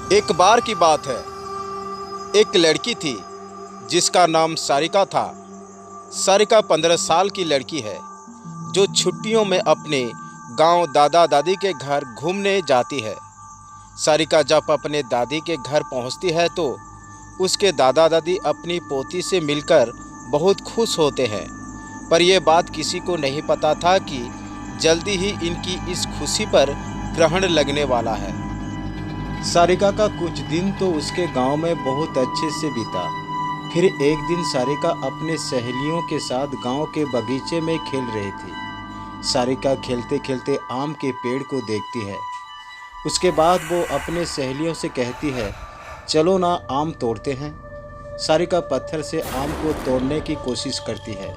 एक बार की बात है। एक लड़की थी जिसका नाम सारिका था। सारिका 15 साल की लड़की है जो छुट्टियों में अपने गांव दादा दादी के घर घूमने जाती है। सारिका जब अपने दादी के घर पहुंचती है तो उसके दादा दादी अपनी पोती से मिलकर बहुत खुश होते हैं। पर यह बात किसी को नहीं पता था कि जल्दी ही इनकी इस खुशी पर ग्रहण लगने वाला है। सारिका का कुछ दिन तो उसके गांव में बहुत अच्छे से बीता। फिर एक दिन सारिका अपने सहेलियों के साथ गांव के बगीचे में खेल रही थी। सारिका खेलते खेलते आम के पेड़ को देखती है। उसके बाद वो अपने सहेलियों से कहती है, चलो ना आम तोड़ते हैं। सारिका पत्थर से आम को तोड़ने की कोशिश करती है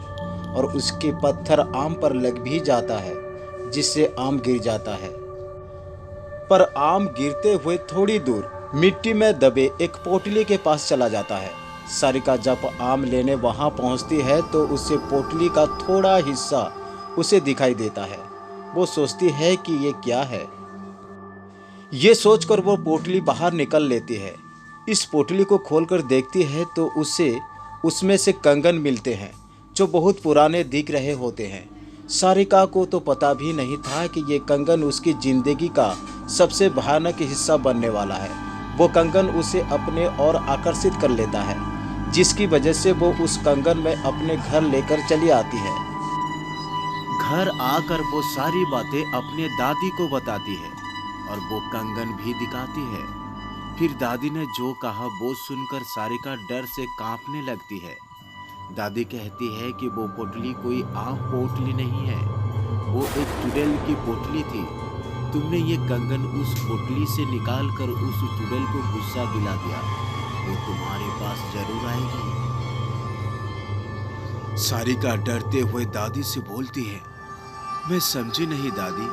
और उसके पत्थर आम पर लग भी जाता है, जिससे आम गिर जाता है। पर आम गिरते हुए थोड़ी दूर मिट्टी में दबे एक पोटली के पास चला जाता है। सारिका जब आम लेने वहां पहुंचती है तो उसे पोटली का थोड़ा हिस्सा उसे दिखाई देता है। वो सोचती है कि ये क्या है। ये सोचकर वो पोटली बाहर निकल लेती है। इस पोटली को खोलकर देखती है तो उसे उसमें से कंगन मिलते हैं जो बहुत पुराने दिख रहे होते हैं। सारिका को तो पता भी नहीं था कि ये कंगन उसकी जिंदगी का सबसे भयानक हिस्सा बनने वाला है। वो कंगन उसे अपने ओर आकर्षित कर लेता है, जिसकी वजह से वो उस कंगन में अपने घर लेकर चली आती है। घर आकर वो सारी बातें अपने दादी को बताती है और वो कंगन भी दिखाती है। फिर दादी ने जो कहा वो सुनकर सारिका डर से कांपने लगती है। दादी कहती है कि वो पोटली कोई आम पोटली नहीं है, वो एक चुड़ैल की पोटली थी। तुमने ये कंगन उस पोटली से निकाल कर उस चुड़ैल को गुस्सा दिला दिया, वो तुम्हारे पास जरूर आएगी। सारिका डरते हुए दादी से बोलती है, मैं समझी नहीं दादी,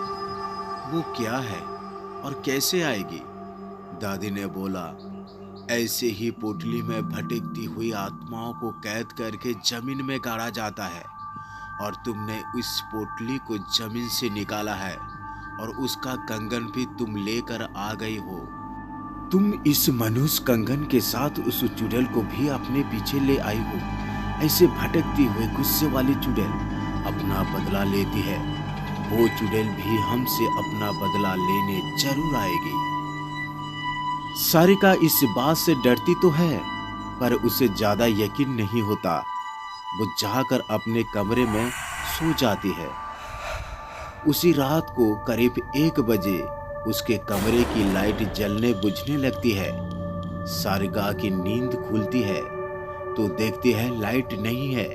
वो क्या है और कैसे आएगी? दादी ने बोला, ऐसे ही पोटली में भटकती हुई आत्माओं को कैद करके जमीन में गाड़ा जाता है और तुमने इस पोटली को जमीन से निकाला है और उसका कंगन भी तुम लेकर आ गई हो। तुम इस मनुष्य कंगन के साथ उस चुड़ैल को भी अपने पीछे ले आई हो। ऐसे भटकती हुई गुस्से वाली चुड़ैल अपना बदला लेती है। वो चुड़ैल भी हमसे अपना बदला लेने जरूर आएगी। सारिका इस बात से डरती तो है, पर उसे ज्यादा यकीन नहीं होता। वो जाकर अपने कमरे में सो जाती है। उसी रात को करीब 1 बजे उसके कमरे की लाइट जलने बुझने लगती है। सारिका की नींद खुलती है तो देखती है लाइट नहीं है।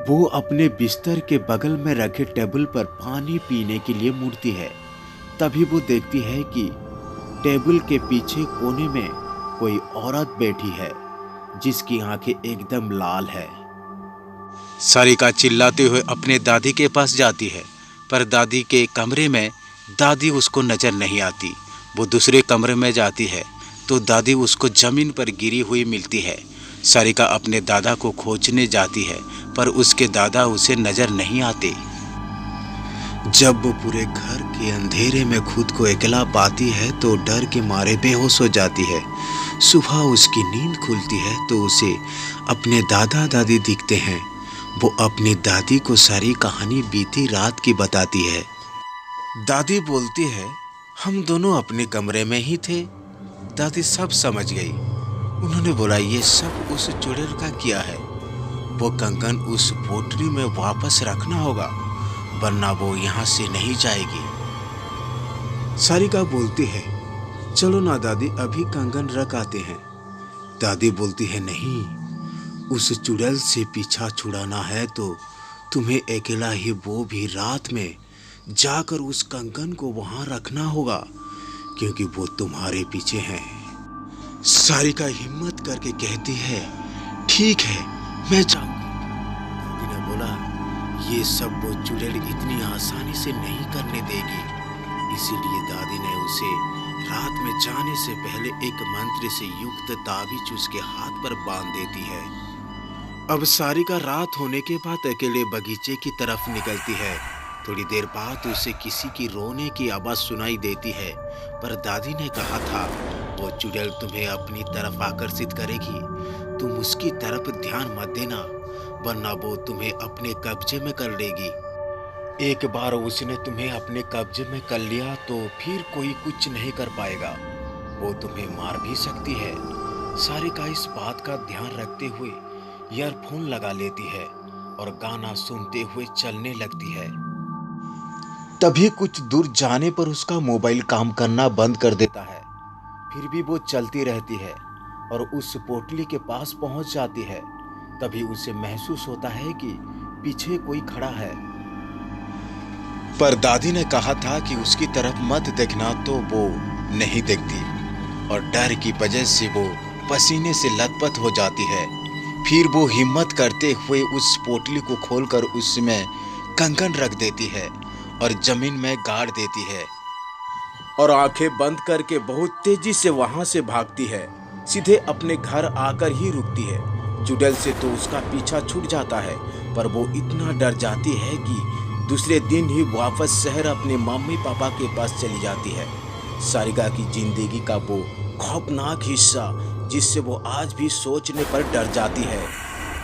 वो अपने बिस्तर के बगल में रखे टेबल पर पानी पीने के लिए मुड़ती है। तभी वो देखती है कि टेबल के पीछे कोने में कोई औरत बैठी है जिसकी आंखें एकदम लाल है। सारिका चिल्लाते हुए अपने दादी के पास जाती है, पर दादी के कमरे में दादी उसको नजर नहीं आती। वो दूसरे कमरे में जाती है तो दादी उसको जमीन पर गिरी हुई मिलती है। सारिका अपने दादा को खोजने जाती है, पर उसके दादा उसे नजर नहीं आते। जब वो पूरे घर के अंधेरे में खुद को अकेला पाती है तो डर के मारे बेहोश हो जाती है। सुबह उसकी नींद खुलती है तो उसे अपने दादा दादी दिखते हैं। वो अपनी दादी को सारी कहानी बीती रात की बताती है। दादी बोलती है, हम दोनों अपने कमरे में ही थे। दादी सब समझ गई। उन्होंने बोला, ये सब उस चुड़ैल का किया है। वो कंगन उस पोटली में वापस रखना होगा, वरना वो यहाँ से नहीं जाएगी। सारिका बोलती है, चलो ना दादी, अभी कंगन रख आते हैं। दादी बोलती है, नहीं, उस चुड़ैल से पीछा छुड़ाना है तो तुम्हें अकेला ही, वो भी रात में जाकर उस कंगन को वहां रखना होगा, क्योंकि वो तुम्हारे पीछे हैं। सारिका हिम्मत करके कहती है, ठीक है, मैं जाऊंगी। दादी ने बोला, ये सब वो चुड़ैल इतनी आसानी से नहीं करने देगी। इसीलिए दादी ने उसे रात में जाने से पहले एक मंत्र से युक्त ताबीज उसके हाथ पर बांध देती है। अब सारिका रात होने के बाद अकेले बगीचे की तरफ निकलती है। थोड़ी देर बाद उसे किसी की रोने की आवाज सुनाई देती है। पर दादी ने कहा था, वो चुड़ैल तुम्हें अपनी तरफ आकर्षित करेगी। तुम उसकी तरफ ध्यान मत देना, वरना वो तुम्हें अपने कब्जे में कर लेगी। एक बार उसने तुम्हें अपने कब्जे में कर लिया तो फिर कोई कुछ नहीं कर पाएगा। वो तुम्हें मार भी सकती है। सारिका इस बात का ध्यान रखते हुए ईयरफोन लगा लेती है और गाना सुनते हुए चलने लगती है। तभी कुछ दूर जाने पर उसका मोबाइल काम करना बंद कर देता है। फिर भी वो चलती रहती है और उस पोटली के पास पहुंच जाती है। तभी उसे महसूस होता है कि पीछे कोई खड़ा है। पर दादी ने कहा था कि उसकी तरफ मत देखना, तो वो नहीं देखती और डर की वजह से वो पसीने से लथपथ हो जाती है। फिर वो हिम्मत करते हुए उस पोटली को खोलकर उसमें कंगन रख देती है और जमीन में गाड़ देती है और आंखें बंद करके बहुत तेजी से वहां से भागती है। सीधे अपने घर आकर ही रुकती है। चुड़ैल से तो उसका पीछा छूट जाता है, पर वो इतना डर जाती है कि दूसरे दिन ही वापस शहर अपने मम्मी पापा के पास चली जाती है। सारिका की जिंदगी का वो खौफनाक हिस्सा जिससे वो आज भी सोचने पर डर जाती है।